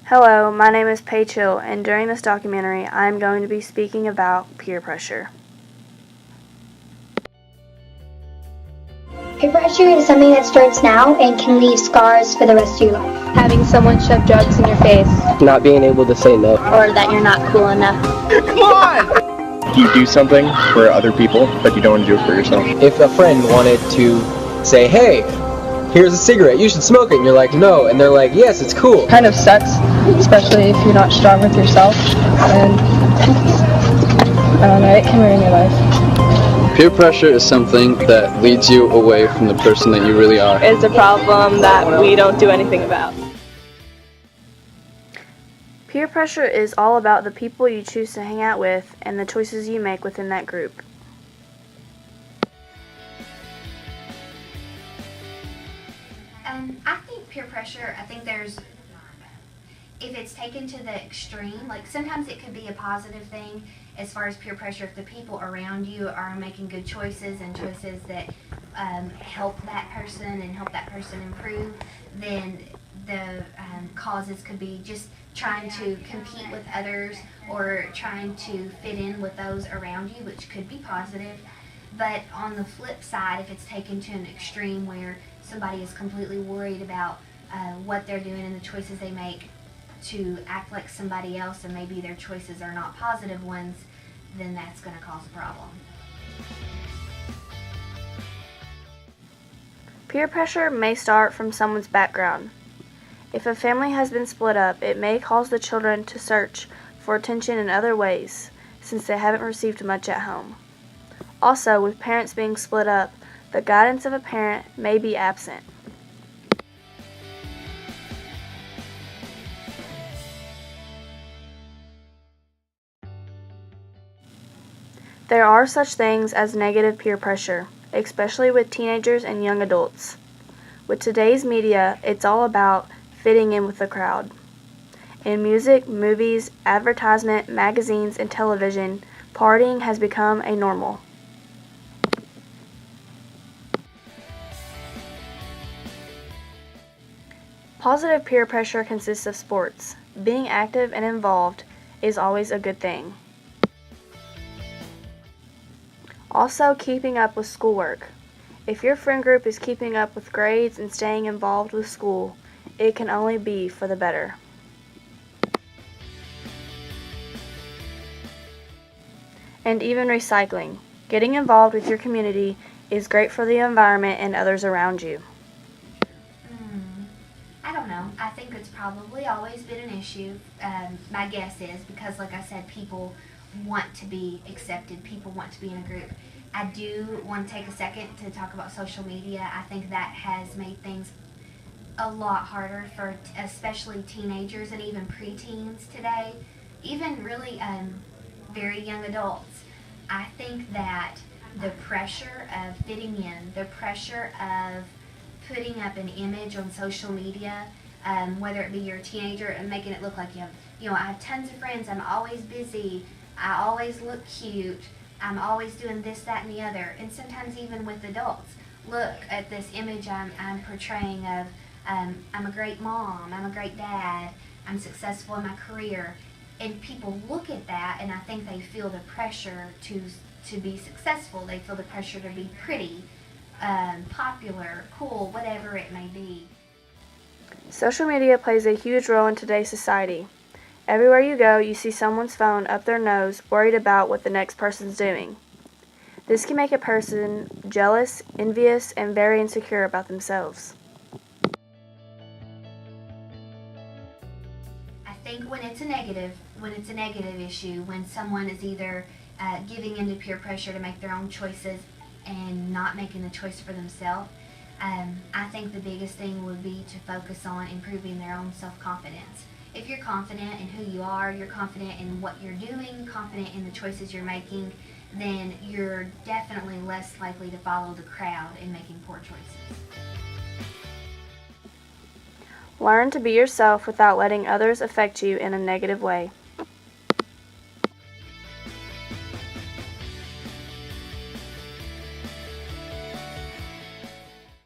Hello, my name is Paige, and during this documentary, I am going to be speaking about peer pressure. Peer pressure is something that starts now and can leave scars for the rest of your life. Having someone shove drugs in your face. Not being able to say no. Or that you're not cool enough. Come on! You do something for other people, but you don't want to do it for yourself. If a friend wanted to say, hey, here's a cigarette, you should smoke it, and you're like, no, and they're like, yes, it's cool. Kind of sucks, especially if you're not strong with yourself, and I don't know, it can ruin your life. Peer pressure is something that leads you away from the person that you really are. It's a problem that we don't do anything about. Peer pressure is all about the people you choose to hang out with and the choices you make within that group. I think peer pressure, if it's taken to the extreme, like sometimes it could be a positive thing as far as peer pressure if the people around you are making good choices and choices that help that person and help that person improve, then the causes could be just trying to compete with others or trying to fit in with those around you, which could be positive. But on the flip side, if it's taken to an extreme where somebody is completely worried about what they're doing and the choices they make to act like somebody else and maybe their choices are not positive ones, then that's going to cause a problem. Peer pressure may start from someone's background. If a family has been split up, it may cause the children to search for attention in other ways since they haven't received much at home. Also, with parents being split up, the guidance of a parent may be absent. There are such things as negative peer pressure, especially with teenagers and young adults. With today's media, it's all about fitting in with the crowd. In music, movies, advertisement, magazines, and television, partying has become a normal. Positive peer pressure consists of sports. Being active and involved is always a good thing. Also, keeping up with schoolwork. If your friend group is keeping up with grades and staying involved with school, it can only be for the better. And even recycling. Getting involved with your community is great for the environment and others around you. I don't know. I think it's probably always been an issue. My guess is because, like I said, people want to be accepted. People want to be in a group. I do want to take a second to talk about social media. I think that has made things a lot harder for especially teenagers and even preteens today, even really very young adults. I think that the pressure of fitting in, the pressure of putting up an image on social media, whether it be you're a teenager and making it look like I have tons of friends, I'm always busy, I always look cute, I'm always doing this, that, and the other. And sometimes even with adults, look at this image I'm portraying of I'm a great mom, I'm a great dad, I'm successful in my career. And people look at that and I think they feel the pressure to be successful. They feel the pressure to be pretty, popular, cool, whatever it may be. Social media plays a huge role in today's society. Everywhere you go, you see someone's phone up their nose, worried about what the next person's doing. This can make a person jealous, envious, and very insecure about themselves. I think when it's a negative issue, when someone is either giving into peer pressure to make their own choices and not making the choice for themselves, I think the biggest thing would be to focus on improving their own self-confidence. If you're confident in who you are, you're confident in what you're doing, confident in the choices you're making, then you're definitely less likely to follow the crowd in making poor choices. Learn to be yourself without letting others affect you in a negative way.